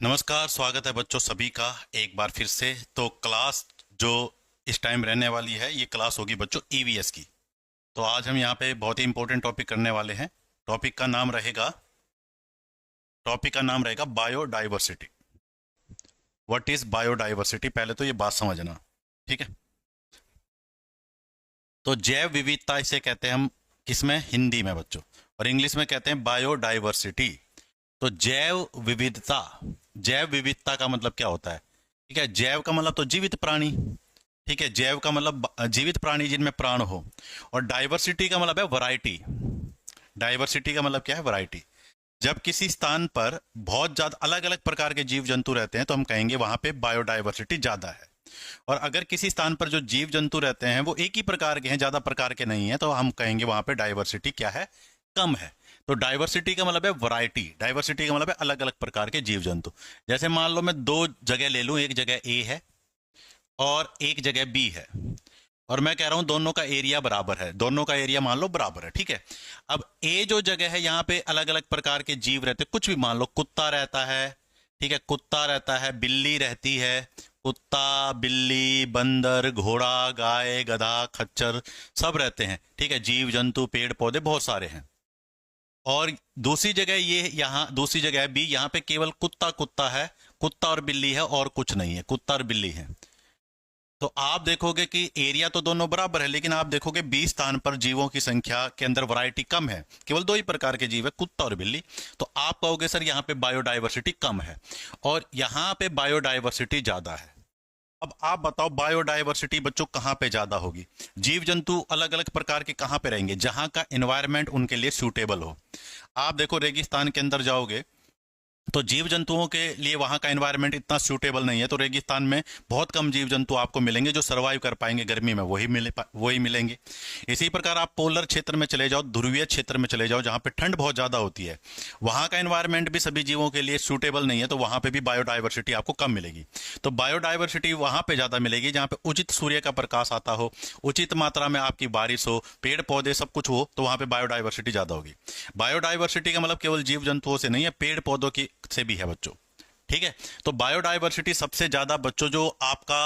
नमस्कार, स्वागत है बच्चों सभी का एक बार फिर से। तो क्लास जो इस टाइम रहने वाली है, ये क्लास होगी बच्चों ईवीएस की। तो आज हम यहाँ पे बहुत ही इंपॉर्टेंट टॉपिक करने वाले हैं। टॉपिक का नाम रहेगा टॉपिक का नाम रहेगा बायोडाइवर्सिटी। व्हाट इज बायोडाइवर्सिटी, पहले तो ये बात समझना। ठीक है। तो जैव विविधता इसे कहते हैं हम, किसमें, हिंदी में बच्चों। और इंग्लिश में कहते हैं बायोडाइवर्सिटी। तो जैव विविधता का मतलब क्या होता है? ठीक है, जैव का मतलब तो जीवित प्राणी। ठीक है, जैव का मतलब जीवित प्राणी जिनमें प्राण हो। और डाइवर्सिटी का मतलब है वैरायटी। डाइवर्सिटी का मतलब क्या है? वैरायटी। जब किसी स्थान पर बहुत ज्यादा अलग अलग प्रकार के जीव जंतु रहते हैं तो हम कहेंगे वहां पे बायोडाइवर्सिटी ज्यादा है। और अगर किसी स्थान पर जो जीव जंतु रहते हैं वो एक ही प्रकार के हैं, ज्यादा प्रकार के नहीं है, तो हम कहेंगे वहां पे डाइवर्सिटी क्या है? कम है। तो डाइवर्सिटी का मतलब है वैरायटी। डाइवर्सिटी का मतलब है अलग अलग प्रकार के जीव जंतु। जैसे मान लो मैं दो जगह ले लूं, एक जगह ए है और एक जगह बी है। और मैं कह रहा हूं दोनों का एरिया बराबर है, दोनों का एरिया मान लो बराबर है। ठीक है। अब ए जो जगह है यहाँ पे अलग अलग प्रकार के जीव रहते हैं, कुछ भी मान लो, कुत्ता रहता है। ठीक है, कुत्ता रहता है, बिल्ली रहती है। कुत्ता, बिल्ली, बंदर, घोड़ा, गाय, गधा, खच्चर, सब रहते हैं। ठीक है, जीव जंतु, पेड़ पौधे बहुत सारे हैं। और दूसरी जगह ये, यहाँ दूसरी जगह बी, यहाँ पे केवल कुत्ता कुत्ता है। कुत्ता और बिल्ली है और कुछ नहीं है, कुत्ता और बिल्ली है। तो आप देखोगे कि एरिया तो दोनों बराबर है, लेकिन आप देखोगे 20 स्थान पर जीवों की संख्या के अंदर वैरायटी कम है, केवल दो ही प्रकार के जीव है, कुत्ता और बिल्ली। तो आप कहोगे सर यहाँ पे बायोडाइवर्सिटी कम है और यहाँ पे बायोडाइवर्सिटी ज्यादा है। अब आप बताओ बायोडाइवर्सिटी बच्चों कहाँ पे ज्यादा होगी? जीव जंतु अलग अलग प्रकार के कहाँ पे रहेंगे? जहां का एनवायरमेंट उनके लिए सूटेबल हो। आप देखो रेगिस्तान के अंदर जाओगे तो जीव जंतुओं के लिए वहां का एनवायरनमेंट इतना सूटेबल नहीं है, तो रेगिस्तान में बहुत कम जीव जंतु आपको मिलेंगे जो सरवाइव कर पाएंगे गर्मी में, वही मिलेंगे। इसी प्रकार आप पोलर क्षेत्र में चले जाओ, ध्रुवीय क्षेत्र में चले जाओ, जहां पे ठंड बहुत ज्यादा होती है, वहां का एनवायरनमेंट भी सभी जीवों के लिए सूटेबल नहीं है, तो वहां पे भी बायोडाइवर्सिटी आपको कम मिलेगी। तो बायोडाइवर्सिटी वहां पे ज्यादा मिलेगी जहां पे उचित सूर्य का प्रकाश आता हो, उचित मात्रा में आपकी बारिश हो, पेड़ पौधे सब कुछ हो, तो वहां पे बायोडाइवर्सिटी ज्यादा होगी। बायोडाइवर्सिटी का मतलब केवल जीव जंतुओं से नहीं है, पेड़ पौधों की से भी है बच्चों। ठीक है। तो बायोडाइवर्सिटी सबसे ज्यादा बच्चों जो आपका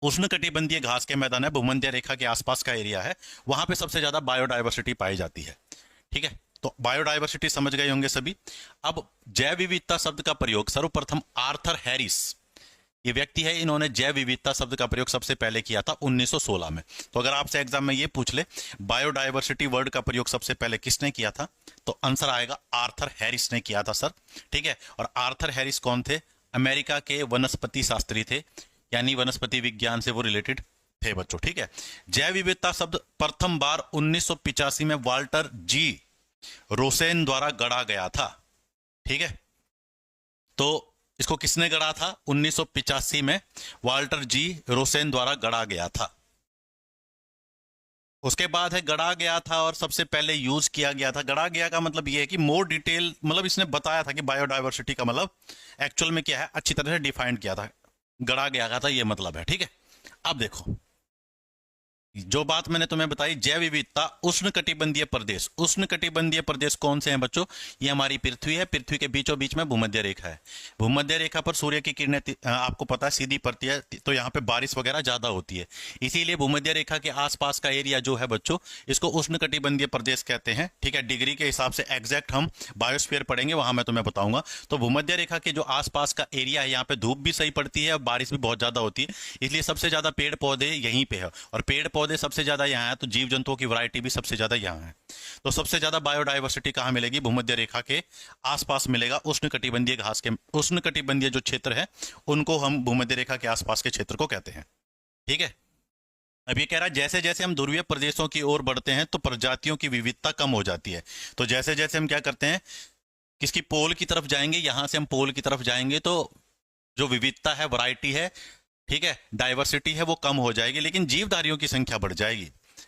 उष्णकटिबंधीय घास के मैदान है, भूमध्य रेखा के आसपास का एरिया है, वहां पे सबसे ज्यादा बायोडाइवर्सिटी पाई जाती है। ठीक है। तो बायोडाइवर्सिटी समझ गए होंगे सभी। अब जैव विविधता शब्द का प्रयोग सर्वप्रथम आर्थर हैरिस, ये व्यक्ति है, इन्होंने जैव विविधता शब्द का प्रयोग सबसे पहले किया था 1916 में। तो अगर आपसे एग्जाम में ये पूछ ले बायोडाइवर्सिटी वर्ड का प्रयोग सबसे पहले किसने किया था, तो आंसर आएगा आर्थर हैरिस ने किया था सर। ठीक है। और आर्थर हैरिस कौन थे? अमेरिका के वनस्पति शास्त्री थे, यानी वनस्पति विज्ञान से वो रिलेटेड थे बच्चों। ठीक है। जैव विविधता शब्द प्रथम बार 1985 में वाल्टर जी रोसेन द्वारा गढ़ा गया था। ठीक है। तो इसको किसने गढ़ा था? 1985 में वाल्टर जी रोसेन द्वारा गढ़ा गया था। उसके बाद है गढ़ा गया था और सबसे पहले यूज किया गया था। गढ़ा गया का मतलब ये है कि मोर डिटेल, मतलब इसने बताया था कि बायोडाइवर्सिटी का मतलब एक्चुअल में क्या है, अच्छी तरह से डिफाइन किया था। गढ़ा गया था, ये मतलब है। ठीक है। अब देखो, जो बात मैंने तुम्हें बताई, जैव विविधता, उष्णकटिबंधीय प्रदेश। उष्णकटिबंधीय प्रदेश कौन से हैं बच्चों? ये हमारी पृथ्वी है, पृथ्वी के बीचों बीच में भूमध्य रेखा है। भूमध्य रेखा पर सूर्य की किरणें आपको पता है सीधी पड़ती है, तो यहाँ पे बारिश वगैरह ज्यादा होती है। इसीलिए भूमध्य रेखा के आसपास का एरिया जो है बच्चों, इसको उष्णकटिबंधीय प्रदेश कहते हैं। ठीक है। डिग्री के हिसाब से एग्जैक्ट हम बायोस्फीयर पढ़ेंगे, वहां मैं तुम्हें बताऊंगा। तो भूमध्य रेखा के जो आसपास का एरिया है, यहाँ पे धूप भी सही पड़ती है और बारिश भी बहुत ज्यादा होती है, इसलिए सबसे ज्यादा पेड़ पौधे यहीं पे है। और पेड़ पौधे सबसे ज्यादा यहाँ है, तो जीव जंतुओं की वैरायटी भी सबसे ज्यादा यहाँ है। तो सबसे ज्यादा बायोडाइवर्सिटी कहाँ मिलेगी? भूमध्य रेखा के आसपास मिलेगा। उष्णकटिबंधीय घास के, उष्णकटिबंधीय जो क्षेत्र है उनको हम भूमध्य रेखा के आसपास के क्षेत्र को कहते हैं। ठीक है। अब ये कह रहा है जैसे जैसे हम ध्रुवीय प्रदेशों की ओर बढ़ते हैं तो प्रजातियों की विविधता कम हो जाती है। तो जैसे जैसे हम क्या करते हैं, किसकी पोल की तरफ जाएंगे, यहां से हम पोल की तरफ जाएंगे, तो जो विविधता है, वैरायटी है, ठीक है, डाइवर्सिटी है, वो कम हो जाएगी, लेकिन जीवधारियों की संख्या बढ़ जाएगी।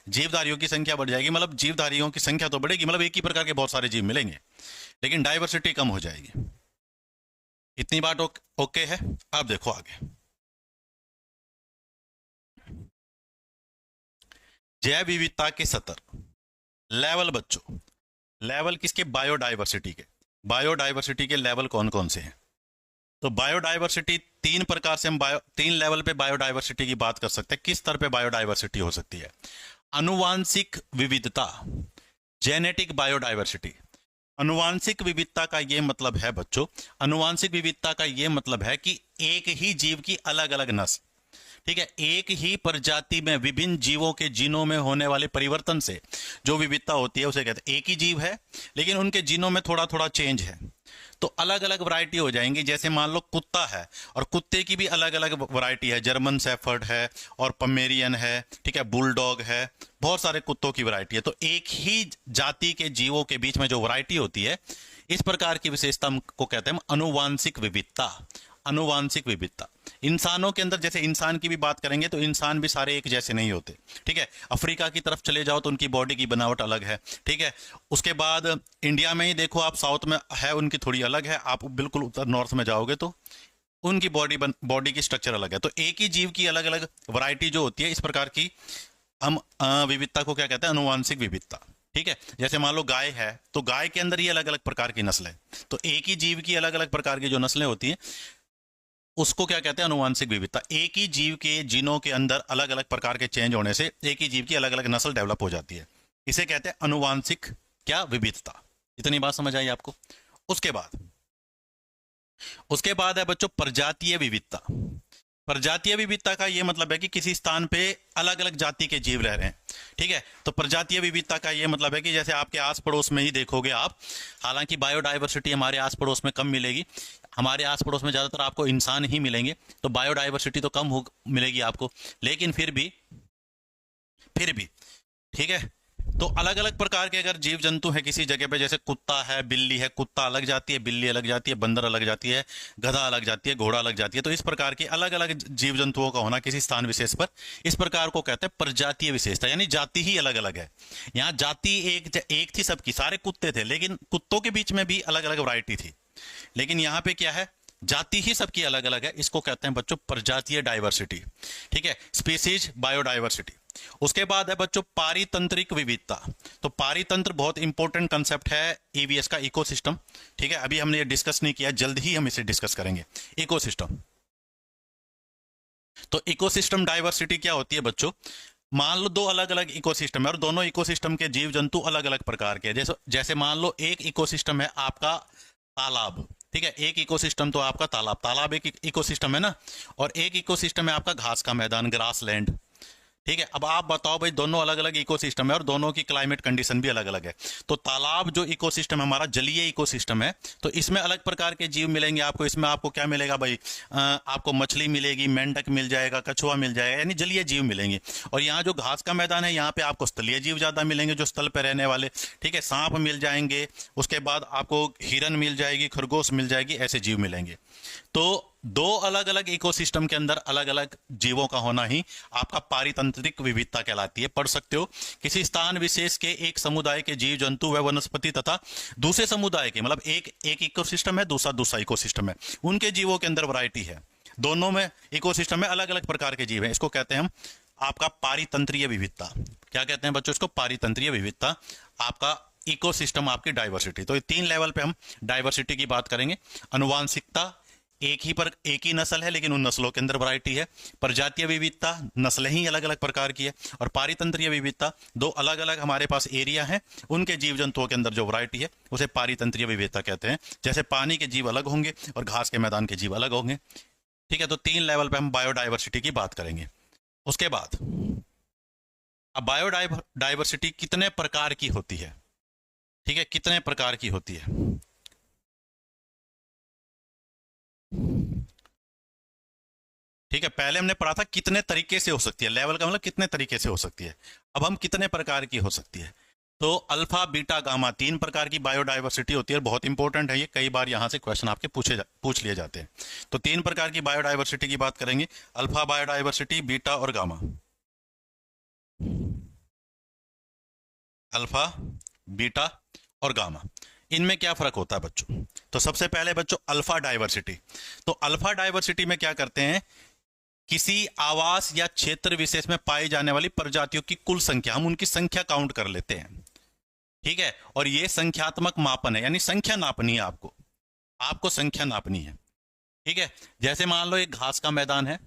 जीवधारियों की संख्या बढ़ जाएगी मतलब जीवधारियों की संख्या तो बढ़ेगी, मतलब एक ही प्रकार के बहुत सारे जीव मिलेंगे, लेकिन डाइवर्सिटी कम हो जाएगी। इतनी बात ओके है? अब देखो आगे। जैव विविधता के स्तर, लेवल बच्चों। लेवल किसके? बायोडाइवर्सिटी के। बायोडाइवर्सिटी के लेवल कौन कौन से हैं? तो बायोडाइवर्सिटी तीन प्रकार से हम तीन लेवल पे बायोडाइवर्सिटी की बात कर सकते हैं। किस स्तर पे बायोडाइवर्सिटी हो सकती है? अनुवांशिक विविधता, जेनेटिक बायोडाइवर्सिटी। अनुवांशिक विविधता का यह मतलब है बच्चों, अनुवांशिक विविधता का यह मतलब है कि एक ही जीव की अलग अलग नस्ल, ठीक है, एक ही प्रजाति में विभिन्न जीवों के जीनों में होने वाले परिवर्तन से जो विविधता होती है उसे कहते हैं। एक ही जीव है लेकिन उनके जीनों में थोड़ा थोड़ा चेंज है, तो अलग अलग वैरायटी हो जाएंगी। जैसे मान लो कुत्ता है और कुत्ते की भी अलग अलग वैरायटी है, जर्मन शेफर्ड है और पमेरियन है, ठीक है, बुलडॉग है, बहुत सारे कुत्तों की वैरायटी है। तो एक ही जाति के जीवों के बीच में जो वैरायटी होती है, इस प्रकार की विशेषता को कहते हैं अनुवांशिक विविधता। अनुवांशिक विविधता इंसानों के अंदर, जैसे इंसान की भी बात करेंगे तो इंसान भी सारे एक जैसे नहीं होते, ठीक है। अफ्रीका की तरफ चले जाओ तो उनकी बॉडी की बनावट अलग है, ठीक है। उसके बाद इंडिया में ही देखो आप, साउथ में है उनकी थोड़ी अलग है, आप बिल्कुल उत्तर नॉर्थ में जाओगे तो उनकी बॉडी की स्ट्रक्चर अलग है। तो एक ही जीव की अलग अलग वैरायटी जो होती है, इस प्रकार की हम विविधता को क्या कहते हैं? अनुवांशिक विविधता, ठीक है। जैसे मान लो गाय है तो गाय के अंदर ही अलग अलग प्रकार की नस्ल है, तो एक ही जीव की अलग अलग प्रकार की जो नस्लें होती हैं उसको क्या कहते हैं? अनुवांशिक विविधता। एक ही जीव के जीनों के अंदर अलग अलग प्रकार के चेंज होने से एक ही जीव की अलग अलग नस्ल डेवलप हो जाती है, इसे कहते हैं अनुवांशिक क्या? विविधता। इतनी बात समझ आई आपको? उसके बाद है बच्चों प्रजातीय विविधता। प्रजातीय विविधता का यह मतलब है कि किसी स्थान पे अलग अलग जाति के जीव रह रहे हैं, ठीक है। तो प्रजातीय विविधता का यह मतलब है कि जैसे आपके आस पड़ोस में ही देखोगे आप, हालांकि बायोडाइवर्सिटी हमारे आस पड़ोस में कम मिलेगी, हमारे आस पड़ोस में ज्यादातर आपको इंसान ही मिलेंगे, तो बायोडाइवर्सिटी तो कम हो मिलेगी आपको, लेकिन फिर भी ठीक है। तो अलग अलग प्रकार के अगर जीव जंतु है किसी जगह पे, जैसे कुत्ता है, बिल्ली है, कुत्ता अलग जाती है, बिल्ली अलग जाती है, बंदर अलग जाती है, गधा अलग जाती है, घोड़ा अलग जाती है, तो इस प्रकार के अलग अलग जीव जंतुओं का होना किसी स्थान विशेष पर, इस प्रकार को कहते हैं प्रजातीय विशेषता, यानी जाति ही अलग अलग है। यहाँ जाति एक थी सबकी, सारे कुत्ते थे, लेकिन कुत्तों के बीच में भी अलग अलग वैरायटी थी, लेकिन यहाँ पे क्या है? जाति ही सबकी अलग अलग है, इसको कहते हैं बच्चों प्रजातीय डाइवर्सिटी, ठीक है, स्पीसीज बायोडाइवर्सिटी। उसके बाद है बच्चों पारितंत्रिक विविधता। तो पारितंत्र बहुत इंपॉर्टेंट कंसेप्ट है ईवीएस का, इकोसिस्टम, ठीक है। अभी हमने ये डिस्कस नहीं किया, जल्द ही हम इसे डिस्कस करेंगे। इकोसिस्टम, तो इकोसिस्टम डाइवर्सिटी क्या होती है बच्चों? मान लो दो अलग अलग इकोसिस्टम है और दोनों इकोसिस्टम के जीव जंतु अलग अलग प्रकार के, जैसे मान लो एक इकोसिस्टम है आपका तालाब, ठीक है, एक इकोसिस्टम तो आपका तालाब एक इकोसिस्टम है ना, और एक इकोसिस्टम है आपका घास का मैदान, ग्रास लैंड, ठीक है। अब आप बताओ भाई, दोनों अलग अलग इकोसिस्टम है और दोनों की क्लाइमेट कंडीशन भी अलग अलग है। तो तालाब जो इकोसिस्टम है हमारा, जलीय इकोसिस्टम है, तो इसमें अलग प्रकार के जीव मिलेंगे आपको। इसमें आपको क्या मिलेगा भाई? आपको मछली मिलेगी, मेंढक मिल जाएगा, कछुआ मिल जाएगा, यानी जलीय जीव मिलेंगे। और यहाँ जो घास का मैदान है, यहाँ पे आपको स्थलीय जीव ज्यादा मिलेंगे, जो स्थल पे रहने वाले, ठीक है, सांप मिल जाएंगे, उसके बाद आपको हिरन मिल जाएगी, खरगोश मिल जाएगी, ऐसे जीव मिलेंगे। तो दो अलग अलग इकोसिस्टम के अंदर अलग अलग जीवों का होना ही आपका पारितंत्रिक विविधता कहलाती है। पढ़ सकते हो, किसी स्थान विशेष के एक समुदाय के जीव जंतु व वनस्पति तथा दूसरे समुदाय के, मतलब एक इकोसिस्टम है, दूसरा इकोसिस्टम है, उनके जीवों के अंदर वैरायटी है, दोनों में इकोसिस्टम में अलग अलग प्रकार के जीव हैं, इसको कहते हैं हम आपका पारितंत्रीय विविधता। क्या कहते हैं बच्चों? इसको पारितंत्रीय विविधता, आपका इकोसिस्टम, आपकी डाइवर्सिटी। तो तीन लेवल पे हम डाइवर्सिटी की बात करेंगे। अनुवांशिकता, एक ही नस्ल है लेकिन उन नस्लों के अंदर वैरायटी है। प्रजातीय विविधता, नस्लें ही अलग अलग प्रकार की है। और पारितंत्रीय विविधता, दो अलग अलग हमारे पास एरिया है, उनके जीव जंतुओं के अंदर जो वैरायटी है उसे पारितंत्रीय विविधता कहते हैं। जैसे पानी के जीव अलग होंगे और घास के मैदान के जीव अलग होंगे, ठीक है। तो तीन लेवल पे हम बायोडाइवर्सिटी की बात करेंगे। उसके बाद अब बायोडाइवर्सिटी कितने प्रकार की होती है, ठीक है, कितने प्रकार की होती है? ठीक है, पहले हमने पढ़ा था कितने तरीके से हो सकती है, लेवल का मतलब कितने तरीके से हो सकती है। अब हम कितने प्रकार की हो सकती है? तो अल्फा, बीटा, गामा, तीन प्रकार की बायोडाइवर्सिटी होती है। बहुत इंपॉर्टेंट है ये, कई बार यहां से क्वेश्चन आपके पूछ लिए जाते हैं। तो तीन प्रकार की बायोडाइवर्सिटी की बात करेंगे, अल्फा बायोडाइवर्सिटी, बीटा और गामा। अल्फा, बीटा और गामा, इनमें क्या फर्क होता है बच्चों? तो सबसे पहले बच्चों अल्फा डाइवर्सिटी। तो अल्फा डाइवर्सिटी में क्या करते हैं? किसी आवास या क्षेत्र विशेष में पाई जाने वाली प्रजातियों की कुल संख्या, हम उनकी संख्या काउंट कर लेते हैं, ठीक है। और ये संख्यात्मक मापन है, यानी संख्या नापनी है, आपको संख्या नापनी है। ठीक है, जैसे मान लो एक घास का मैदान है,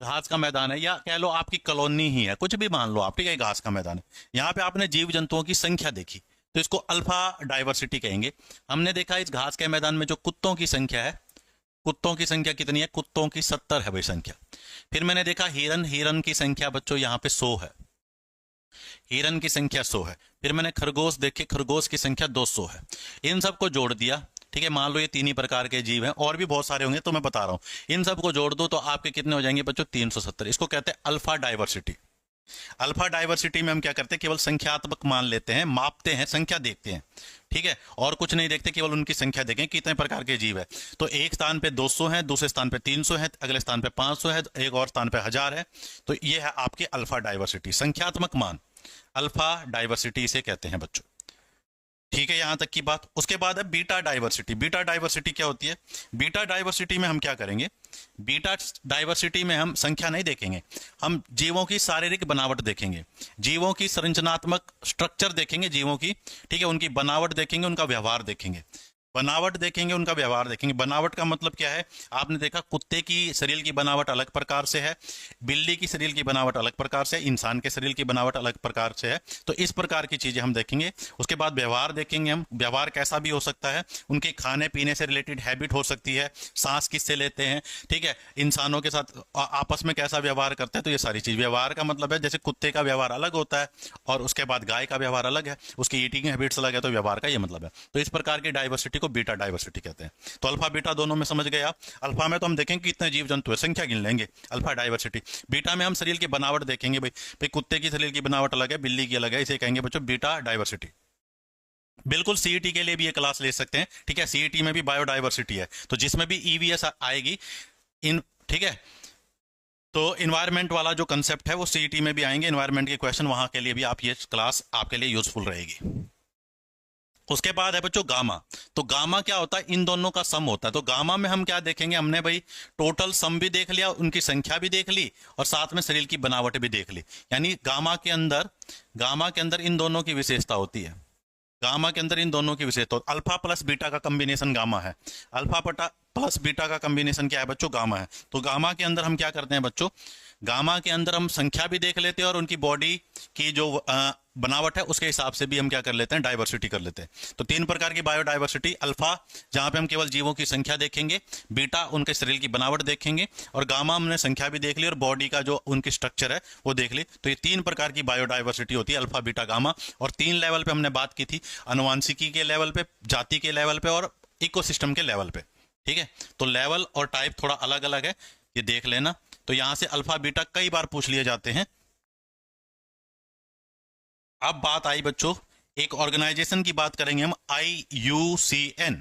घास का मैदान है, या कह लो आपकी कॉलोनी ही है, कुछ भी मान लो आप, ठीक है, घास का मैदान है। यहाँ पे आपने जीव जंतुओं की संख्या देखी, तो इसको अल्फा डाइवर्सिटी कहेंगे। हमने देखा इस घास के मैदान में जो कुत्तों की संख्या है, कुत्तों की संख्या कितनी है, कुत्तों की 70 है भाई संख्या। फिर मैंने देखा हिरन, हिरन की संख्या बच्चों यहाँ पे 100 है, हिरन की संख्या 100 है। फिर मैंने खरगोश देखे, खरगोश की संख्या 200 है। इन सबको जोड़ दिया, ठीक है, मान लो ये तीन ही प्रकार के जीव हैं, और भी बहुत सारे होंगे तो मैं बता रहा हूं। इन सबको जोड़ दो तो आपके कितने हो जाएंगे बच्चों, 370। इसको कहते हैं अल्फा डाइवर्सिटी। अल्फा डाइवर्सिटी में हम क्या करते हैं, केवल संख्यात्मक मान लेते हैं, मापते हैं, संख्या देखते हैं, ठीक है, और कुछ नहीं देखते, केवल उनकी संख्या देखें कितने प्रकार के जीव है। तो एक स्थान पे 200 है, दूसरे स्थान पे 300 है, अगले स्थान पे 500 है, एक और स्थान पे 1000 है। तो ये है आपकी अल्फा डाइवर्सिटी, संख्यात्मक मान, अल्फा डाइवर्सिटी इसे कहते हैं बच्चों। ठीक है, यहां तक की बात। उसके बाद है बीटा डाइवर्सिटी। बीटा डाइवर्सिटी क्या होती है? बीटा डाइवर्सिटी में हम क्या करेंगे, बीटा डाइवर्सिटी में हम संख्या नहीं देखेंगे, हम जीवों की शारीरिक बनावट देखेंगे, जीवों की संरचनात्मक स्ट्रक्चर देखेंगे जीवों की, ठीक है, उनकी बनावट देखेंगे, उनका व्यवहार देखेंगे, बनावट देखेंगे, उनका व्यवहार देखेंगे। बनावट का मतलब क्या है, आपने देखा कुत्ते की शरीर की बनावट अलग प्रकार से है, बिल्ली की शरीर की बनावट अलग प्रकार से है, इंसान के शरीर की बनावट अलग प्रकार से है। तो इस प्रकार की चीजें हम देखेंगे। उसके बाद व्यवहार देखेंगे हम, व्यवहार कैसा भी हो सकता है, उनके खाने पीने से रिलेटेड हैबिट हो सकती है, सांस किससे लेते हैं, ठीक है, इंसानों के साथ आपस में कैसा व्यवहार करते हैं। तो ये सारी चीज, व्यवहार का मतलब है जैसे कुत्ते का व्यवहार अलग होता है और उसके बाद गाय का व्यवहार अलग है, उसकी ईटिंग हैबिट्स अलग है, तो व्यवहार का ये मतलब है। तो इस प्रकार की डाइवर्सिटी को बीटा डाइवर्सिटी कहते हैं। तो अल्फा बीटा दोनों में समझ गए आप। अल्फा में तो हम देखेंगे कितने जीव जंतु है, संख्या गिन लेंगे, अल्फा डाइवर्सिटी। बीटा में हम शरीर की बनावट देखेंगे, भाई भाई कुत्ते की शरीर की बनावट अलग है, बिल्ली की अलग है, इसे कहेंगे बच्चों बीटा डाइवर्सिटी। बिल्कुल सीईटी के लिए भी ये क्लास ले सकते हैं, ठीक है, सीईटी में भी बायोडाइवर्सिटी है, तो जिसमें भी ईवीएस आएगी इन, ठीक है, तो इन्वायरमेंट वाला जो कंसेप्ट है वो सीईटी में भी आएंगे, इन्वायरमेंट के क्वेश्चन, वहां के लिए भी आप ये क्लास आपके लिए यूजफुल रहेगी। उसके बाद है बच्चों गामा। तो गामा क्या होता है, इन दोनों का सम होता है। तो गामा में हम क्या देखेंगे, हमने भाई टोटल सम भी देख लिया, उनकी संख्या भी देख ली, और साथ में शरीर की बनावट भी देख ली। यानी गामा के अंदर, गामा के अंदर इन दोनों की विशेषता होती है, गामा के अंदर इन दोनों की विशेषता। अल्फा प्लस बीटा का कॉम्बिनेशन गामा है, अल्फा प्लस बीटा का कॉम्बिनेशन क्या है बच्चों, गामा है। तो गामा के अंदर हम क्या करते हैं बच्चों, गामा के अंदर हम संख्या भी देख लेते हैं, और उनकी बॉडी की जो बनावट है उसके हिसाब से भी हम क्या कर लेते हैं, डाइवर्सिटी कर लेते हैं। तो तीन प्रकार की बायोडाइवर्सिटी, अल्फा जहां पे हम केवल जीवों की संख्या देखेंगे, बीटा उनके शरीर की बनावट देखेंगे, और गामा हमने संख्या भी देख ली और बॉडी का जो उनकी स्ट्रक्चर है वो देख ली। तो ये तीन प्रकार की बायोडाइवर्सिटी होती है, अल्फा बीटा गामा। और तीन लेवल पे हमने बात की थी, अनुवांशिकी के लेवल पे, जाति के लेवल पे, और इकोसिस्टम के लेवल पे, ठीक है। तो लेवल और टाइप थोड़ा अलग अलग है, ये देख लेना। तो यहां से अल्फा बीटा कई बार पूछ लिए जाते हैं। अब बात आई बच्चों, एक ऑर्गेनाइजेशन की बात करेंगे हम, IUCN।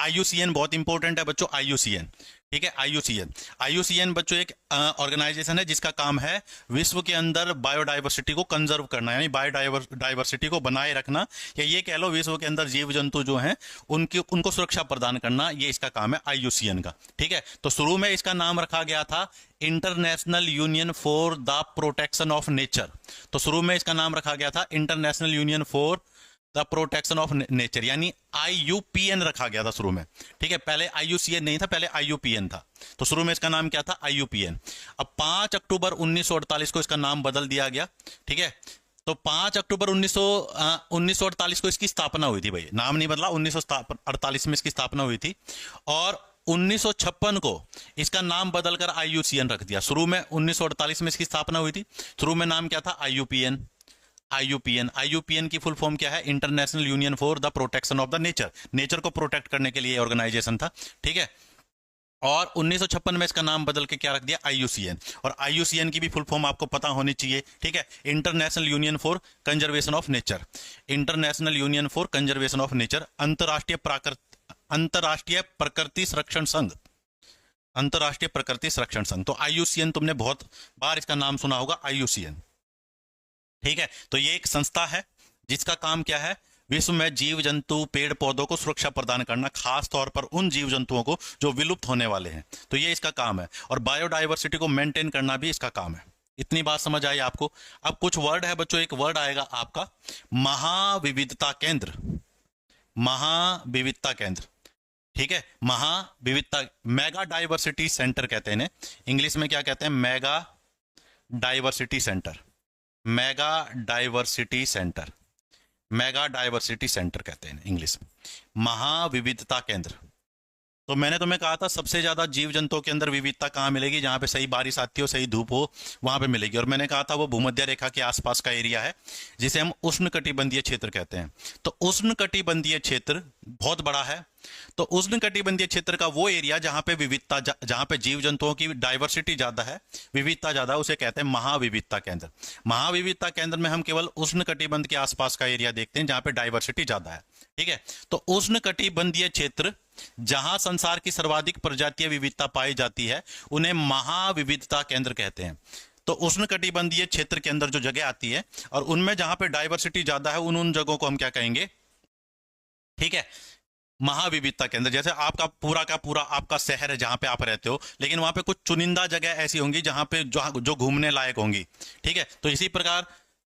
IUCN बहुत इंपॉर्टेंट है बच्चों, IUCN, ठीक है, IUCN। IUCN बच्चों एक ऑर्गेनाइजेशन है जिसका काम है विश्व के अंदर बायोडाइवर्सिटी को कंजर्व करना, यानी बायोडाइवर्सिटी को बनाए रखना, या ये कह लो विश्व के अंदर जीव जंतु जो हैं उनको सुरक्षा प्रदान करना, ये इसका काम है IUCN का, ठीक है। तो शुरू में इसका नाम रखा गया था international union for the protection of nature. तो शुरू में इसका नाम रखा गया था international union for the protection of nature, यानी IUPN रखा गया था शुरू में, ठीक है। पहले IUCN नहीं था, पहले IUPN था। तो शुरू में इसका नाम क्या था, IUPN। अब 5 अक्टूबर 1948 को इसका नाम बदल दिया गया, ठीक है। तो 5 अक्टूबर 1948 को इसकी स्थापना हुई थी, भाई नाम नहीं बदला, 1948 में इसकी स्थापना हुई थी। और 1956 को इसका नाम बदलकर IUCN रख दिया। शुरू में 1948 में इसकी स्थापना हुई थी, शुरू में नाम क्या था, IUPN। IUPN की फुल फॉर्म क्या है, international union for the protection of the nature, nature को प्रोटेक्ट करने के लिए ऑर्गेनाइजेशन था, ठीक है। और 1956 में इसका नाम बदल के क्या रख दिया, IUCN। और IUCN की भी फुल फॉर्म आपको पता होनी चाहिए, ठीक है, international union for conservation of nature, international union for conservation of nature, अंतरराष्ट्रीय प्रकृति संरक्षण संघ, अंतरराष्ट्रीय प्रकृति संरक्षण संघ। तो IUCN तुमने बहुत बार इसका नाम सुना होगा, IUCN, ठीक है। तो ये एक संस्था है जिसका काम क्या है, विश्व में जीव जंतु पेड़ पौधों को सुरक्षा प्रदान करना, खास तौर पर उन जीव जंतुओं को जो विलुप्त होने वाले हैं। तो ये इसका काम है, और बायोडाइवर्सिटी को मेंटेन करना भी इसका काम है। इतनी बात समझ आई आपको। अब कुछ वर्ड है बच्चों, एक वर्ड आएगा आपका महाविविधता केंद्र, महाविविधता केंद्र, ठीक है, महाविविधता, मेगा डाइवर्सिटी सेंटर कहते हैं इन्हें, इंग्लिश में क्या कहते हैं, mega diversity centre, mega diversity centre, mega diversity centre कहते हैं इंग्लिश में, महाविविधता केंद्र। तो मैंने तुम्हें कहा था सबसे ज्यादा जीव जंतुओं के अंदर विविधता कहाँ मिलेगी, जहां पे सही बारिश आती हो, सही धूप हो, वहां पे मिलेगी। और मैंने कहा था वो भूमध्य रेखा के आसपास का एरिया है, जिसे हम उष्णकटिबंधीय क्षेत्र कहते हैं। तो उष्णकटिबंधीय क्षेत्र बहुत बड़ा है। तो उष्णकटिबंधीय क्षेत्र का वो एरिया जहां पे विविधता, जहां पे जीव जंतुओं की डाइवर्सिटी ज्यादा है, विविधता ज्यादा है, उसे कहते हैं महाविविधता केंद्र। महाविविधता केंद्र में हम केवल उष्णकटिबंध के आसपास का एरिया देखते हैं, जहां पे डाइवर्सिटी ज्यादा है। ठीक है, तो उष्णकटिबंधीय क्षेत्र जहां संसार की सर्वाधिक प्रजातीय विविधता पाई जाती है, उन्हें महाविविधता केंद्र कहते हैं। तो उष्णकटिबंधीय क्षेत्र के अंदर जो जगह आती है और उनमें जहां पे डाइवर्सिटी ज्यादा है, उन जगहों को हम क्या कहेंगे, ठीक है, महाविविधता केंद्र। जैसे आपका पूरा का पूरा आपका शहर है जहां पे आप रहते हो, लेकिन वहां पे कुछ चुनिंदा जगह ऐसी होंगी जहां पे जो घूमने लायक होंगी। ठीक है, तो इसी प्रकार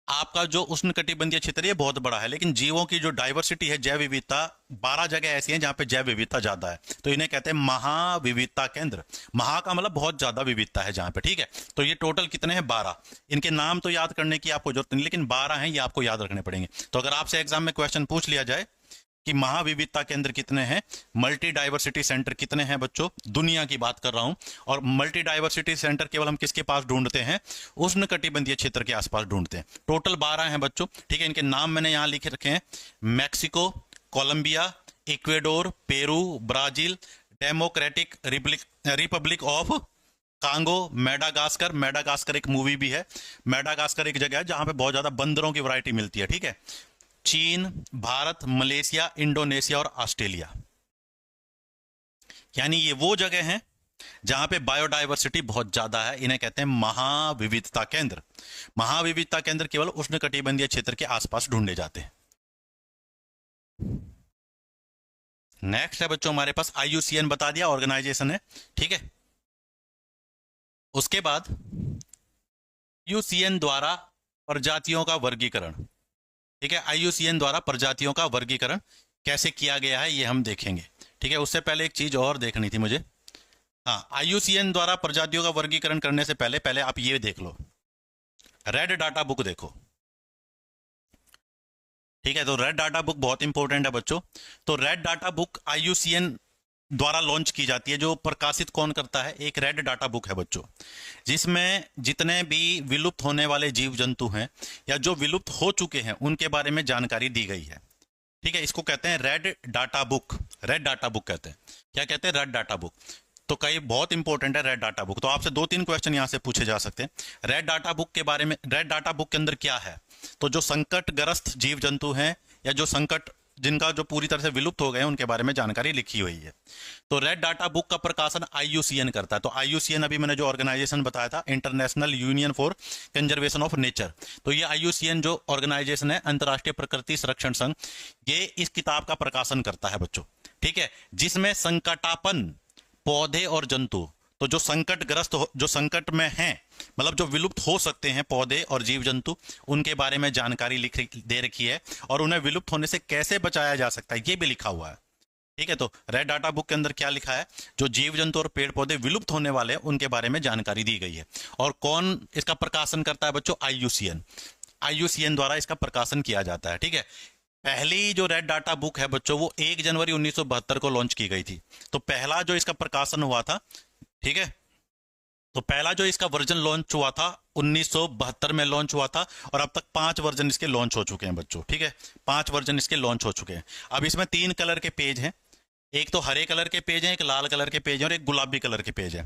आपका जो उष्णकटिबंधीय क्षेत्र है बहुत बड़ा है, लेकिन जीवों की जो डाइवर्सिटी है, जैव विविधता, 12 जगह ऐसी हैं जहां पे जैव विविधता ज्यादा है, तो इन्हें कहते हैं महाविविधता केंद्र। महा का मतलब बहुत ज्यादा विविधता है जहां पे। ठीक है, तो ये टोटल कितने हैं, 12। इनके नाम तो याद करने की आपको जरूरत नहीं, लेकिन 12 हैं, ये आपको याद रखने पड़ेंगे। तो अगर आपसे एग्जाम में क्वेश्चन पूछ लिया जाए कि महाविविधता केंद्र कितने हैं, मल्टी डाइवर्सिटी सेंटर कितने हैं बच्चों, दुनिया की बात कर रहा हूं, और मल्टी डाइवर्सिटी सेंटर केवल हम किसके पास ढूंढते हैं, उष्णकटिबंधीय क्षेत्र के आसपास ढूंढते हैं। टोटल 12 हैं बच्चों। ठीक है, इनके नाम मैंने यहां लिखे रखे हैं, Mexico, Colombia, Ecuador, Peru, Brazil, Democratic Republic of Congo, Madagascar. Madagascar एक मूवी भी है। मेडागास्कर एक जगह है जहां पे बहुत ज्यादा बंदरों की वैरायटी मिलती है। ठीक है, चीन, भारत, मलेशिया, इंडोनेशिया और ऑस्ट्रेलिया, यानी ये वो जगह हैं जहां पे बायोडायवर्सिटी बहुत ज्यादा है, इन्हें कहते हैं महाविविधता केंद्र। महाविविधता केंद्र केवल उष्णकटिबंधीय क्षेत्र के आसपास ढूंढे जाते हैं। नेक्स्ट है बच्चों हमारे पास IUCN, बता दिया ऑर्गेनाइजेशन है। ठीक है, उसके बाद IUCN द्वारा प्रजातियों का वर्गीकरण। ठीक है, IUCN द्वारा प्रजातियों का वर्गीकरण कैसे किया गया है ये हम देखेंगे। ठीक है, उससे पहले एक चीज और देखनी थी मुझे। हाँ, IUCN द्वारा प्रजातियों का वर्गीकरण करने से पहले पहले आप ये देख लो, रेड डाटा बुक देखो। ठीक है, तो रेड डाटा बुक बहुत इंपॉर्टेंट है बच्चों। तो रेड डाटा बुक IUCN द्वारा लॉन्च की जाती है। जो प्रकाशित कौन करता है, एक रेड डाटा बुक है बच्चों, जिसमें जितने भी विलुप्त होने वाले जीव जंतु हैं या जो विलुप्त हो चुके हैं उनके बारे में जानकारी दी गई है। ठीक है, इसको कहते हैं red data book. Red data book कहते हैं, क्या कहते हैं, रेड डाटा बुक। तो कई बहुत इंपॉर्टेंट है रेड डाटा बुक। तो आपसे 2-3 क्वेश्चन यहां से पूछे जा सकते हैं रेड डाटा बुक के बारे में। रेड डाटा बुक के अंदर क्या है, तो जो संकटग्रस्त जीव जंतु हैं या जो संकट जिनका जो पूरी तरह से विलुप्त हो गए हैं उनके बारे में जानकारी लिखी हुई है। तो रेड डाटा बुक का प्रकाशन IUCN करता है। तो IUCN अभी मैंने जो ऑर्गेनाइजेशन बताया था, international union for conservation of nature, तो ये IUCN जो ऑर्गेनाइजेशन है, अंतर्राष्ट्रीय प्रकृति संरक्षण संघ, ये इस किताब का प्रकाशन करता है बच्चों। ठीक है, जिसमें संकटापन्न पौधे और जंतु, तो जो संकटग्रस्त जो संकट में हैं, मतलब जो विलुप्त हो सकते हैं पौधे और जीव जंतु, उनके बारे में जानकारी लिख दे रखी है, और उन्हें विलुप्त होने से कैसे बचाया जा सकता है ये भी लिखा हुआ है। ठीक है, तो रेड डाटा बुक के अंदर क्या लिखा है, जो जीव जंतु और पेड़ पौधे विलुप्त होने वाले हैं उनके बारे में जानकारी दी गई है। और कौन इसका प्रकाशन करता है बच्चों, IUCN। IUCN द्वारा इसका प्रकाशन किया जाता है। ठीक है, पहली जो रेड डाटा बुक है बच्चों वो 1 जनवरी 1972 को लॉन्च की गई थी। तो पहला जो इसका प्रकाशन हुआ था, ठीक है, तो पहला जो इसका वर्जन लॉन्च हुआ था 1972 में लॉन्च हुआ था, और अब तक 5 वर्जन इसके लॉन्च हो चुके हैं बच्चों। ठीक है, 5 वर्जन इसके लॉन्च हो चुके हैं। अब इसमें 3 कलर के पेज हैं, एक तो हरे कलर के पेज हैं, एक लाल कलर के पेज हैं और एक गुलाबी कलर के पेज हैं।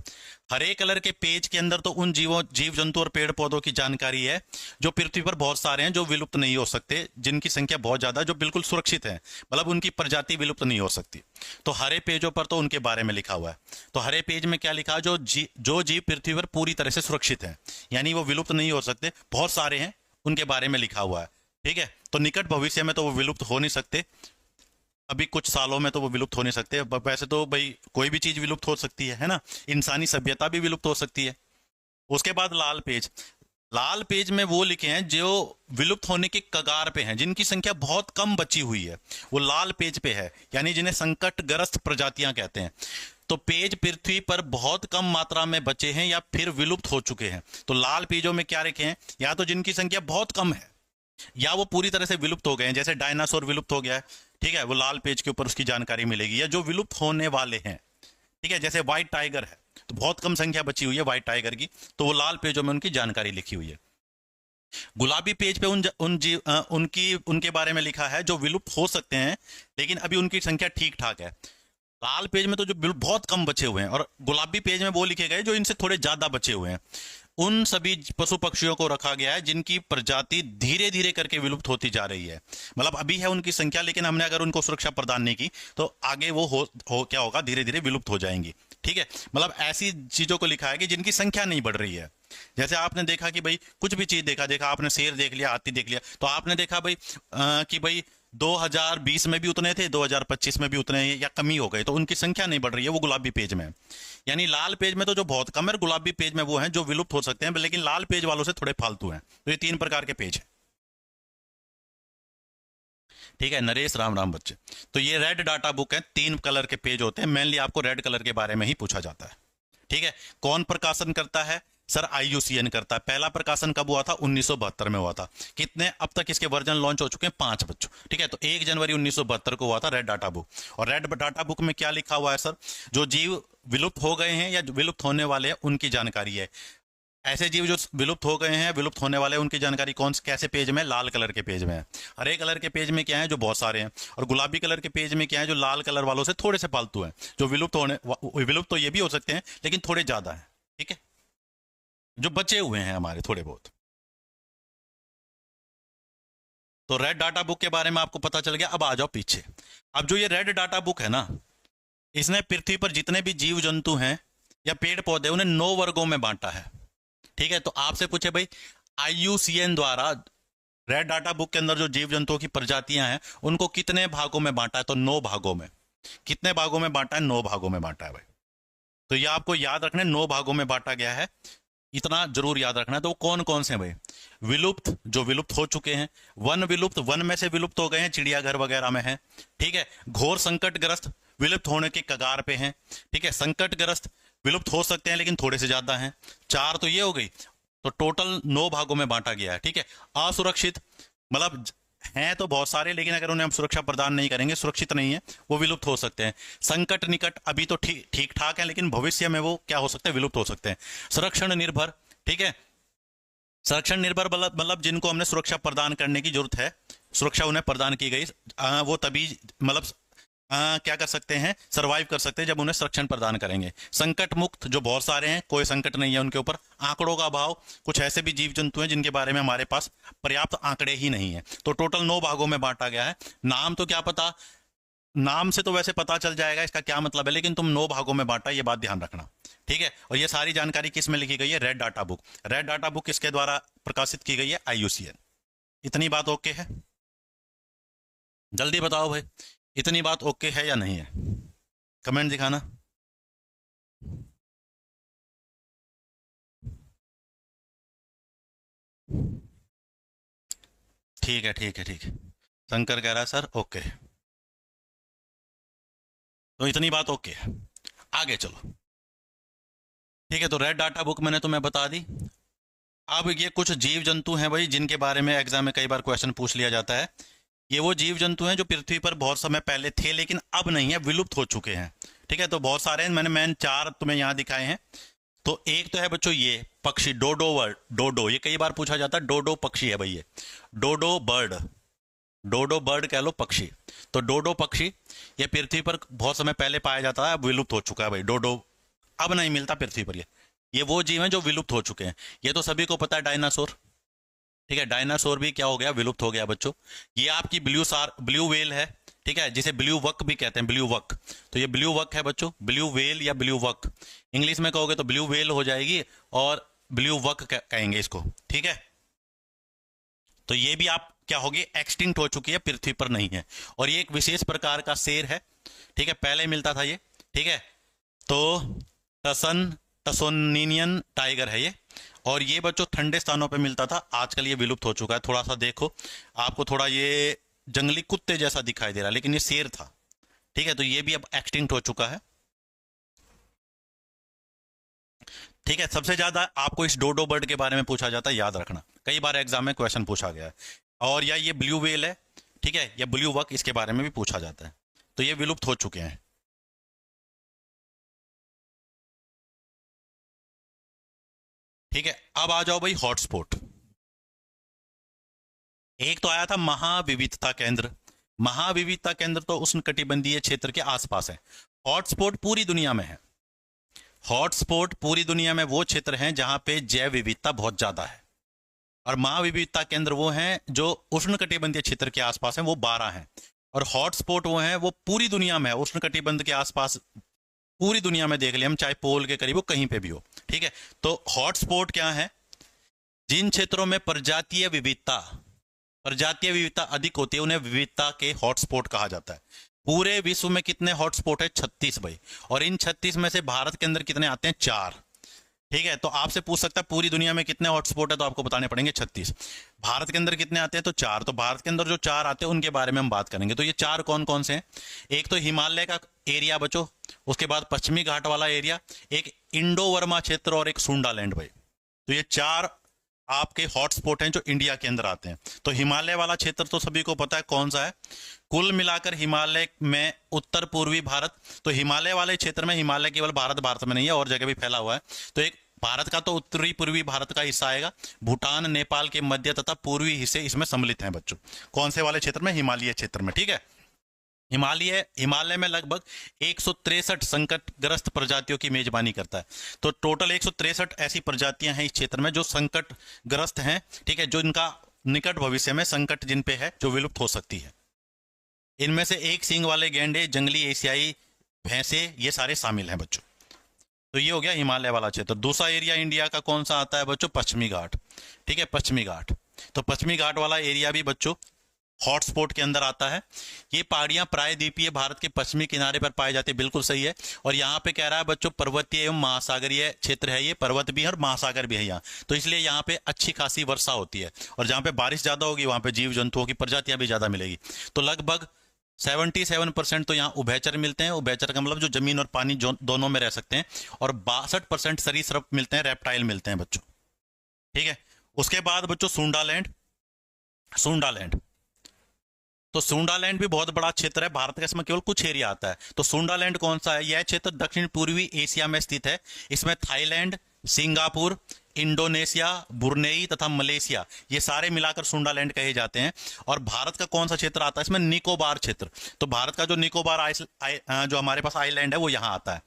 हरे कलर के पेज के अंदर तो उन जीव जंतु और पेड़ पौधों की जानकारी है जो पृथ्वी पर बहुत सारे हैं, जो विलुप्त नहीं हो सकते, जिनकी संख्या बहुत ज्यादा, जो बिल्कुल सुरक्षित है, मतलब उनकी प्रजाति विलुप्त नहीं हो सकती। तो हरे पेजों पर तो उनके बारे में लिखा हुआ है। तो हरे पेज में क्या लिखा है, जो जीव पृथ्वी पर पूरी तरह से सुरक्षित है, यानी वो विलुप्त नहीं हो सकते, बहुत सारे हैं, उनके बारे में लिखा हुआ है। ठीक है, तो निकट भविष्य में तो वो विलुप्त हो नहीं सकते, अभी कुछ सालों में तो वो विलुप्त हो नहीं सकते। वैसे तो भाई कोई भी चीज विलुप्त हो सकती है ना, इंसानी सभ्यता भी विलुप्त हो सकती है। उसके बाद लाल पेज, लाल पेज में वो लिखे हैं जो विलुप्त होने के कगार पे हैं, जिनकी संख्या बहुत कम बची हुई है, वो लाल पेज पे है, यानी जिन्हें संकटग्रस्त प्रजातियां कहते हैं। तो पेज पृथ्वी पर बहुत कम मात्रा में बचे हैं या फिर विलुप्त हो चुके हैं। तो लाल पेजों में क्या लिखे हैं, या तो जिनकी संख्या बहुत कम है या वो पूरी तरह से विलुप्त हो गए हैं, जैसे डायनासोर विलुप्त हो गया है, ठीक है, वो लाल पेज के ऊपर उसकी जानकारी मिलेगी, या जो विलुप्त होने वाले हैं, ठीक है, जैसे व्हाइट टाइगर है तो बहुत कम संख्या बची हुई है व्हाइट टाइगर की, तो वो लाल पेजों में उनकी जानकारी लिखी हुई है। गुलाबी पेज पे उनके बारे में लिखा है जो विलुप्त हो सकते हैं लेकिन अभी उनकी संख्या ठीक ठाक है। लाल पेज में तो जो बहुत कम बचे हुए हैं, और गुलाबी पेज में वो लिखे गए जो इनसे थोड़े ज्यादा बचे हुए हैं। उन सभी पशु पक्षियों को रखा गया है जिनकी प्रजाति धीरे धीरे करके विलुप्त होती जा रही है। मतलब अभी है उनकी संख्या, लेकिन हमने अगर उनको सुरक्षा प्रदान नहीं की तो आगे वो क्या होगा, धीरे धीरे विलुप्त हो जाएंगी। ठीक है, मतलब ऐसी चीजों को लिखा है कि जिनकी संख्या नहीं बढ़ रही है। जैसे आपने देखा कि भाई कुछ भी चीज देखा आपने शेर देख लिया, हाथी देख लिया, तो आपने देखा भाई कि भाई 2020 में भी उतने थे, 2025 में भी उतने या कमी हो गए, तो उनकी संख्या नहीं बढ़ रही है, वो गुलाबी पेज में है। यानी लाल पेज में तो जो बहुत कम है, गुलाबी पेज में वो हैं जो विलुप्त हो सकते हैं, लेकिन लाल पेज वालों से थोड़े फालतू हैं। तो ये 3 प्रकार के पेज हैं। ठीक है नरेश, राम राम बच्चे। तो ये रेड डाटा बुक है, 3 कलर के पेज होते हैं, मेनली आपको रेड कलर के बारे में ही पूछा जाता है। ठीक है, कौन प्रकाशन करता है सर? IUCN करता है। पहला प्रकाशन कब हुआ था? 1972 में हुआ था। कितने अब तक इसके वर्जन लॉन्च हो चुके हैं? 5 बच्चों। ठीक है, तो 1 जनवरी 1972 को हुआ था रेड डाटा बुक। और रेड डाटा बुक में क्या लिखा हुआ है सर? जो जीव विलुप्त हो गए हैं या विलुप्त होने वाले हैं उनकी जानकारी है। ऐसे जीव जो विलुप्त हो गए हैं, विलुप्त होने वाले हैं, उनकी जानकारी कौन कैसे पेज में? लाल कलर के पेज में है। हरे कलर के पेज में क्या है? जो बहुत सारे हैं। और गुलाबी कलर के पेज में क्या है? जो लाल कलर वालों से थोड़े से फालतू हैं, जो विलुप्त तो ये भी हो सकते हैं लेकिन थोड़े ज्यादा है। ठीक है, जो बचे हुए हैं हमारे थोड़े बहुत। तो रेड डाटा बुक के बारे में आपको पता चल गया। अब आ जाओ पीछे। अब जो ये रेड डाटा बुक है ना, इसने पृथ्वी पर जितने भी जीव जंतु हैं या पेड़ पौधे, उन्हें 9 वर्गों में बांटा है। ठीक है, तो आपसे पूछे भाई IUCN द्वारा रेड डाटा बुक के अंदर जो जीव जंतुओं की प्रजातियां हैं उनको कितने भागों में बांटा है? तो 9 भागों में। कितने भागों में बांटा है? 9 भागों में बांटा है भाई। तो ये आपको याद रखना है, 9 भागों में बांटा गया है, इतना जरूर याद रखना है। तो कौन कौन से भाई? विलुप्त, जो विलुप्त हो चुके हैं। वन विलुप्त, वन में से विलुप्त हो गए हैं, चिड़ियाघर वगैरह में है। ठीक है, घोर संकटग्रस्त, विलुप्त होने के कगार पे हैं। ठीक है, संकटग्रस्त, विलुप्त हो सकते हैं लेकिन थोड़े से ज्यादा हैं। 4 तो ये हो गई। तो टोटल 9 भागों में बांटा गया है। ठीक है, असुरक्षित, मतलब हैं तो बहुत सारे लेकिन अगर उन्हें हम सुरक्षा प्रदान नहीं करेंगे, सुरक्षित नहीं है, वो विलुप्त हो सकते हैं। संकट निकट, अभी तो ठीक ठाक है लेकिन भविष्य में वो क्या हो सकते हैं? विलुप्त हो सकते हैं। संरक्षण निर्भर, ठीक है, संरक्षण निर्भर मतलब जिनको हमने सुरक्षा प्रदान करने की जरूरत है, सुरक्षा उन्हें प्रदान की गई, वो तभी मतलब क्या कर सकते हैं? सरवाइव कर सकते हैं जब उन्हें संरक्षण प्रदान करेंगे। संकट मुक्त, जो बहुत सारे हैं, कोई संकट नहीं है उनके ऊपर। आंकड़ों का अभाव, कुछ ऐसे भी जीव जंतु हैं जिनके बारे में हमारे पास पर्याप्त आंकड़े ही नहीं है। तो टोटल 9 भागों में बांटा गया है। नाम तो क्या पता, नाम से तो वैसे पता चल जाएगा इसका क्या मतलब है, लेकिन तुम 9 भागों में बांटा, ये बात ध्यान रखना। ठीक है, और ये सारी जानकारी किस में लिखी गई है? Red data book. Red data book किसके द्वारा प्रकाशित की गई है? IUCN। इतनी बात ओके है? जल्दी बताओ भाई, इतनी बात ओके है या नहीं है? कमेंट दिखाना। ठीक है ठीक है ठीक है, शंकर कह रहा है सर ओके। तो इतनी बात ओके है, आगे चलो। ठीक है, तो रेड डाटा बुक मैंने तुम्हें बता दी। अब ये कुछ जीव जंतु हैं भाई जिनके बारे में एग्जाम में कई बार क्वेश्चन पूछ लिया जाता है। ये वो जीव जंतु हैं जो पृथ्वी पर बहुत समय पहले थे लेकिन अब नहीं है, विलुप्त हो चुके हैं। ठीक है, तो बहुत सारे हैं, मैंने 4 तुम्हें यहाँ दिखाए हैं। तो एक तो है बच्चों ये पक्षी, डोडो वर्ड, डोडो, ये कई बार पूछा जाता है, डोडो पक्षी है भाई ये, डोडो बर्ड, डोडो बर्ड कह लो, पक्षी। तो डोडो पक्षी ये पृथ्वी पर बहुत समय पहले पाया जाता है, अब विलुप्त हो चुका है भाई। डोडो अब नहीं मिलता पृथ्वी पर। ये वो जीव हैं जो विलुप्त हो चुके हैं। ये तो सभी को पता है, डायनासोर। ठीक है, डायनासोर भी क्या हो गया? विलुप्त हो गया बच्चों। ये आपकी ब्लू वेल है। ठीक है, जिसे ब्लू वक भी कहते हैं, ब्लू वक। तो ये ब्लू वक है बच्चों, ब्लू वेल या ब्लू वक। इंग्लिश में कहोगे तो ब्लू वेल हो जाएगी और ब्लू वक कहेंगे इसको। ठीक है, तो ये भी आप क्या होगी? एक्सटिंक्ट हो चुकी है, पृथ्वी पर नहीं है। और ये एक विशेष प्रकार का शेर है। ठीक है, पहले मिलता था ये। ठीक है, तो टसोनियन टाइगर है ये। और ये बच्चों ठंडे स्थानों पे मिलता था, आजकल ये विलुप्त हो चुका है। थोड़ा सा देखो, आपको थोड़ा ये जंगली कुत्ते जैसा दिखाई दे रहा है, लेकिन ये शेर था। ठीक है, तो ये भी अब एक्सटिंक्ट हो चुका है। ठीक है, सबसे ज्यादा आपको इस डोडो बर्ड के बारे में पूछा जाता है, याद रखना, कई बार एग्जाम में क्वेश्चन पूछा गया है। और या ये ब्लू व्हेल है, ठीक है, या ब्लू वक, इसके बारे में भी पूछा जाता है। तो ये विलुप्त हो चुके हैं। ठीक है, अब आ जाओ भाई हॉटस्पॉट। एक तो आया था महाविविधता केंद्र। महाविविधता केंद्र तो उष्णकटिबंधीय क्षेत्र के आसपास है। हॉटस्पॉट पूरी दुनिया में है। हॉटस्पॉट पूरी दुनिया में वो क्षेत्र हैं जहां पे जैव विविधता बहुत ज्यादा है। और महाविविधता केंद्र वो हैं जो उष्णकटिबंधीय क्षेत्र के आसपास हैं, वो 12 हैं। और हॉटस्पॉट वो हैं, वो पूरी दुनिया में है, उष्णकटिबंध के आसपास पूरी दुनिया में देख लिया हम, चाहे पोल के करीब हो, कहीं पे भी हो। ठीक है, तो हॉटस्पॉट क्या है? जिन क्षेत्रों में प्रजातीय विविधता अधिक होती है, उन्हें विविधता के हॉटस्पॉट कहा जाता है। पूरे विश्व में कितने हॉटस्पॉट है? 36 भाई। और इन 36 में से भारत के अंदर कितने आते हैं? 4। ठीक है, तो आपसे पूछ सकता है पूरी दुनिया में कितने हॉटस्पॉट है, तो आपको बताने पड़ेंगे 36। भारत के अंदर कितने आते हैं? तो 4। तो भारत के अंदर जो 4 आते हैं उनके बारे में हम बात करेंगे। तो ये 4 कौन कौन से हैं? एक तो हिमालय का एरिया बचो, उसके बाद पश्चिमी घाट वाला एरिया, एक इंडो वर्मा क्षेत्र और एक सुंडालैंड भाई। तो ये 4 आपके हॉटस्पॉट हैं जो इंडिया के अंदर आते हैं। तो हिमालय वाला क्षेत्र तो सभी को पता है कौन सा है। कुल मिलाकर हिमालय में उत्तर पूर्वी भारत, तो हिमालय वाले क्षेत्र में, हिमालय केवल भारत में नहीं है, और जगह भी फैला हुआ है। तो एक भारत का तो उत्तरी पूर्वी भारत का हिस्सा आएगा। भूटान, नेपाल के मध्य तथा पूर्वी हिस्से इसमें सम्मिलित हैं बच्चों। कौन से वाले क्षेत्र में? हिमालय क्षेत्र में। ठीक है, हिमालय में लगभग 163 संकटग्रस्त प्रजातियों की मेजबानी करता है। तो टोटल 163 ऐसी प्रजातियां हैं इस क्षेत्र में जो संकटग्रस्त हैं। ठीक है, जो इनका निकट भविष्य में संकट जिन पे है, जो विलुप्त हो सकती है। इनमें से एक सींग वाले गैंडे, जंगली एशियाई भैंसे, ये सारे शामिल हैं बच्चों। तो ये हो गया हिमालय वाला क्षेत्र। दूसरा एरिया इंडिया का कौन सा आता है बच्चों? पश्चिमी घाट। ठीक है, पश्चिमी घाट। तो पश्चिमी घाट वाला एरिया भी बच्चों हॉटस्पॉट के अंदर आता है। ये पहाड़ियां प्रायद्वीपीय भारत के पश्चिमी किनारे पर पाई जाती है, बिल्कुल सही है। और यहाँ पे कह रहा है बच्चों पर्वतीय एवं महासागरीय क्षेत्र है, ये पर्वत भी है और महासागर भी है यहाँ। तो इसलिए यहाँ पे अच्छी खासी वर्षा होती है, और जहाँ पे बारिश ज्यादा होगी वहां पे जीव जंतुओं की प्रजातियां भी ज्यादा मिलेगी। तो लगभग 77% तो यहाँ उभयचर मिलते हैं। उभयचर का मतलब जो जमीन और पानी दोनों में रह सकते हैं। और 62% सरीसृप मिलते हैं, रेप्टाइल मिलते हैं बच्चों। ठीक है, उसके बाद बच्चों सुंडालैंड। तो सुंडालैंड भी बहुत बड़ा क्षेत्र है भारत का, इसमें केवल कुछ एरिया आता है। तो सुंडालैंड कौन सा है? यह क्षेत्र दक्षिण पूर्वी एशिया में स्थित है। इसमें थाईलैंड, सिंगापुर, इंडोनेशिया, बुर्नेई तथा मलेशिया, ये सारे मिलाकर सुंडालैंड कहे जाते हैं। और भारत का कौन सा क्षेत्र आता है इसमें? निकोबार क्षेत्र। तो भारत का जो निकोबार जो हमारे पास आइलैंड है, वो यहाँ आता है।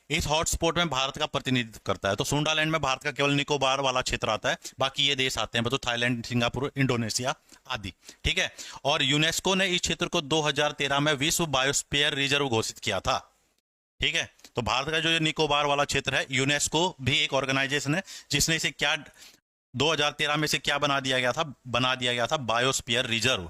इस हॉटस्पॉट में भारत का प्रतिनिधित्व करता है। तो सुंडालैंड में भारत का केवल निकोबार वाला क्षेत्र आता है, बाकी ये देश आते हैं मतलब थाईलैंड, सिंगापुर, इंडोनेशिया आदि। ठीक है, और यूनेस्को ने इस क्षेत्र को 2013 में विश्व बायोस्फीयर रिजर्व घोषित किया था। ठीक है, तो भारत का जो ये निकोबार वाला क्षेत्र है, यूनेस्को भी एक ऑर्गेनाइजेशन है जिसने इसे क्या 2013 में से क्या बना दिया गया था बायोस्फीयर रिजर्व।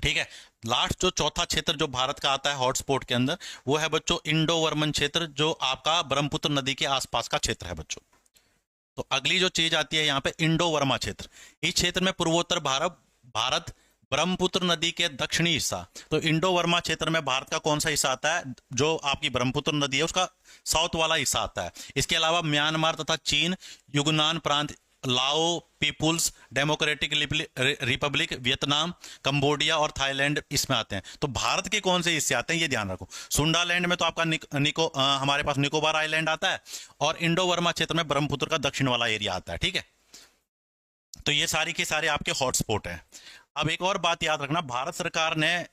ठीक है, लास्ट जो चौथा क्षेत्र जो भारत का आता है हॉटस्पॉट के अंदर, वो है बच्चों इंडो वर्मन क्षेत्र, जो आपका ब्रह्मपुत्र नदी के आसपास का क्षेत्र है बच्चों। तो अगली जो चीज आती है यहाँ पे इंडो वर्मा क्षेत्र। इस क्षेत्र में पूर्वोत्तर भारत ब्रह्मपुत्र नदी के दक्षिणी हिस्सा, तो इंडो वर्मा क्षेत्र में भारत का कौन सा हिस्सा आता है? जो आपकी ब्रह्मपुत्र नदी है उसका साउथ वाला हिस्सा आता है। इसके अलावा म्यांमार तथा चीन, युगनान प्रांत, Lao People's Democratic Republic, Vietnam, Cambodia और थाईलैंड इसमें आते हैं। तो भारत के कौन से हिस्से आते हैं ये ध्यान रखो। सुंडालैंड में तो आपका हमारे पास निकोबार आइलैंड आता है, और इंडो वर्मा क्षेत्र में ब्रह्मपुत्र का दक्षिण वाला एरिया आता है। ठीक है, तो ये सारी के सारे आपके हॉटस्पॉट हैं। अब एक और बात याद रखना, भारत सरकार ने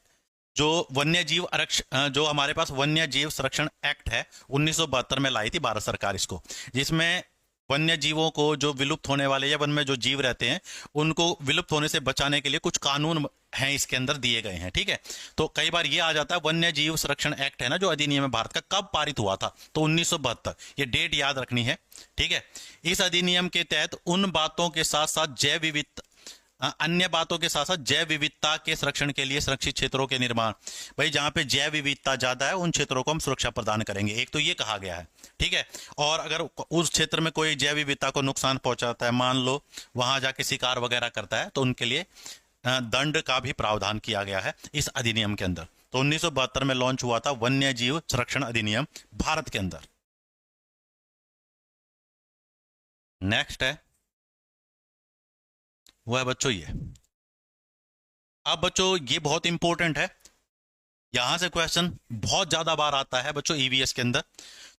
जो जो हमारे पास वन्य जीव संरक्षण एक्ट है 1972 में लाई थी भारत सरकार इसको, जिसमें वन्य जीवों को, जो विलुप्त होने वाले या वन में जो जीव रहते हैं, उनको विलुप्त होने से बचाने के लिए कुछ कानून हैं इसके अंदर दिए गए हैं। ठीक है, तो कई बार ये आ जाता है वन्य जीव संरक्षण एक्ट है ना, जो अधिनियम है भारत का, कब पारित हुआ था? तो 1972, ये डेट याद रखनी है। ठीक है, इस अधिनियम के तहत उन बातों के साथ साथ अन्य बातों के साथ साथ जैव विविधता के संरक्षण के लिए संरक्षित क्षेत्रों के निर्माण। भाई जहां पे जैव विविधता ज्यादा है उन क्षेत्रों को हम सुरक्षा प्रदान करेंगे, एक तो ये कहा गया है। ठीक है, और अगर उस क्षेत्र में कोई जैव विविधता को नुकसान पहुंचाता है, मान लो वहां जाके शिकार वगैरह करता है, तो उनके लिए दंड का भी प्रावधान किया गया है इस अधिनियम के अंदर। तो 1972 में लॉन्च हुआ था वन्य जीव संरक्षण अधिनियम भारत के अंदर। नेक्स्ट है वो है बच्चों ये। अब बच्चों ये बहुत इंपॉर्टेंट है, यहां से क्वेश्चन बहुत ज्यादा बार आता है बच्चों ईवीएस के अंदर।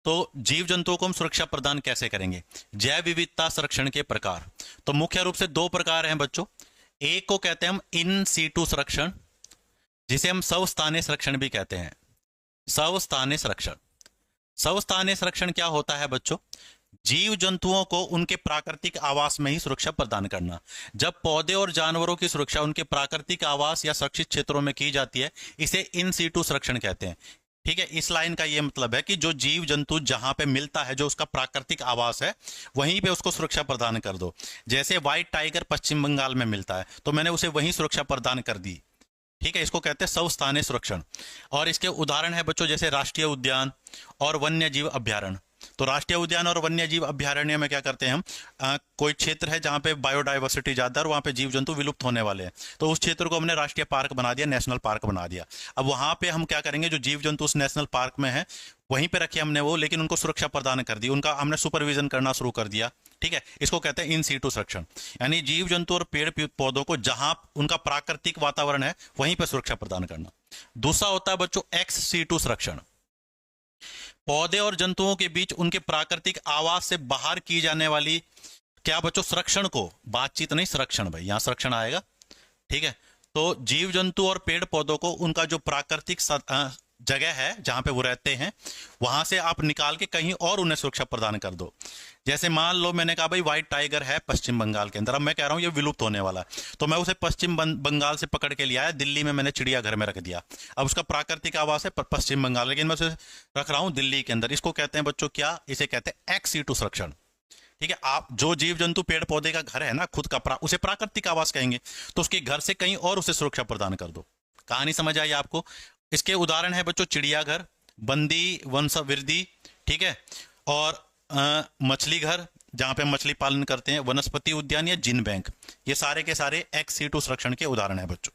तो जीव जंतुओं को हम सुरक्षा प्रदान कैसे करेंगे? जैव विविधता संरक्षण के प्रकार तो मुख्य रूप से दो प्रकार हैं बच्चों। एक को कहते हैं हम इन सीटू संरक्षण, जिसे हम स्वस्थानीय संरक्षण भी कहते हैं। स्वस्थानीय संरक्षण, स्वस्थानीय संरक्षण क्या होता है बच्चों? जीव जंतुओं को उनके प्राकृतिक आवास में ही सुरक्षा प्रदान करना। जब पौधे और जानवरों की सुरक्षा उनके प्राकृतिक आवास या सुरक्षित क्षेत्रों में की जाती है, इसे इन सीटू संरक्षण कहते हैं। ठीक है, इस लाइन का यह मतलब है कि जो जीव जंतु जहां पे मिलता है, जो उसका प्राकृतिक आवास है, वहीं पे उसको सुरक्षा प्रदान कर दो। जैसे व्हाइट टाइगर पश्चिम बंगाल में मिलता है, तो मैंने उसे वहीं सुरक्षा प्रदान कर दी। ठीक है, इसको कहते हैं स्वस्थानीय संरक्षण। और इसके उदाहरण है बच्चों जैसे राष्ट्रीय उद्यान और वन्य जीव अभ्यारण्य। तो राष्ट्रीय उद्यान और वन्य जीव अभ्यारण्य में क्या करते हैं हम, कोई क्षेत्र है जहां पे बायोडाइवर्सिटी ज्यादा है और वहां पे जीव जंतु विलुप्त होने वाले हैं, तो उस क्षेत्र को हमने राष्ट्रीय पार्क बना दिया, नेशनल पार्क बना दिया। अब वहां पे हम क्या करेंगे, जो जीव जंतु उस नेशनल पार्क में है वहीं पे रखे हमने वो, लेकिन उनको सुरक्षा प्रदान कर दी, उनका हमने सुपरविजन करना शुरू कर दिया। ठीक है, इसको कहते हैं इन सीटू संरक्षण, यानी जीव जंतु और पेड़ पौधों को जहां उनका प्राकृतिक वातावरण है वहीं पर सुरक्षा प्रदान करना। दूसरा होता है बच्चों एक्स सीटू संरक्षण। पौधे और जंतुओं के बीच उनके प्राकृतिक आवास से बाहर की जाने वाली क्या बच्चों, संरक्षण को, बातचीत नहीं संरक्षण, भाई यहां संरक्षण आएगा। ठीक है, तो जीव जंतु और पेड़ पौधों को उनका जो प्राकृतिक जगह है जहां पे वो रहते हैं, वहां से आप निकाल के कहीं और उन्हें सुरक्षा प्रदान कर दो। जैसे मान लो मैंने कहा भाई व्हाइट टाइगर है पश्चिम बंगाल के अंदर, अब मैं कह रहा हूं ये विलुप्त होने वाला है, तो मैं उसे पश्चिम बंगाल से पकड़ के लिया है, दिल्ली में मैंने चिड़ियाघर में रख दिया। अब उसका प्राकृतिक आवास है पश्चिम बंगाल, लेकिन मैं उसे रख रहा हूं दिल्ली के अंदर। इसको कहते हैं बच्चों क्या, इसे कहते हैं एक्स सीटू संरक्षण। ठीक है, आप जो जीव जंतु पेड़ पौधे का घर है ना खुद का, उसे प्राकृतिक आवास कहेंगे, तो उसके घर से कहीं और उसे सुरक्षा प्रदान कर दो। कहानी समझ आई आपको? इसके उदाहरण है बच्चों चिड़ियाघर, बंदी वंशवृद्धि, ठीक है, और मछली घर जहां पे मछली पालन करते हैं, वनस्पति उद्यान या जिन बैंक, ये सारे के सारे एक्स सीटू संरक्षण के उदाहरण है बच्चों।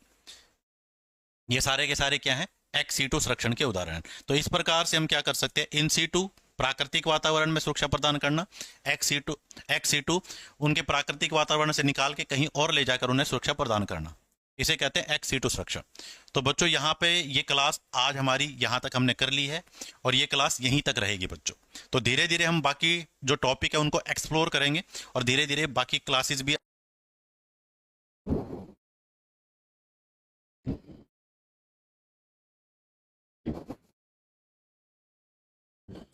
ये सारे के सारे क्या हैं, एक्स सीटू संरक्षण के उदाहरण। तो इस प्रकार से हम क्या कर सकते हैं, इन सीटू प्राकृतिक वातावरण में सुरक्षा प्रदान करना, एक्स सीटू उनके प्राकृतिक वातावरण से निकाल के कहीं और ले जाकर उन्हें सुरक्षा प्रदान करना, इसे कहते हैं एक्स सीटू संरक्षण। तो बच्चों यहाँ पे ये क्लास आज हमारी यहाँ तक हमने कर ली है और ये क्लास यहीं तक रहेगी बच्चों। तो धीरे धीरे हम बाकी जो टॉपिक है उनको एक्सप्लोर करेंगे और धीरे धीरे बाकी क्लासेस भी।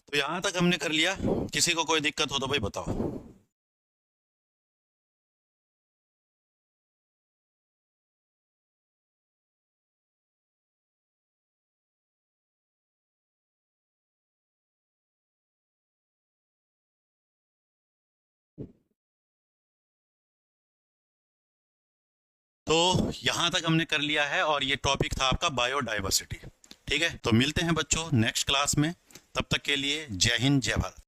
तो यहाँ तक हमने कर लिया, किसी को कोई दिक्कत हो तो भाई बताओ। तो यहां तक हमने कर लिया है और ये टॉपिक था आपका बायोडाइवर्सिटी। ठीक है, तो मिलते हैं बच्चों नेक्स्ट क्लास में, तब तक के लिए जय हिंद जय भारत।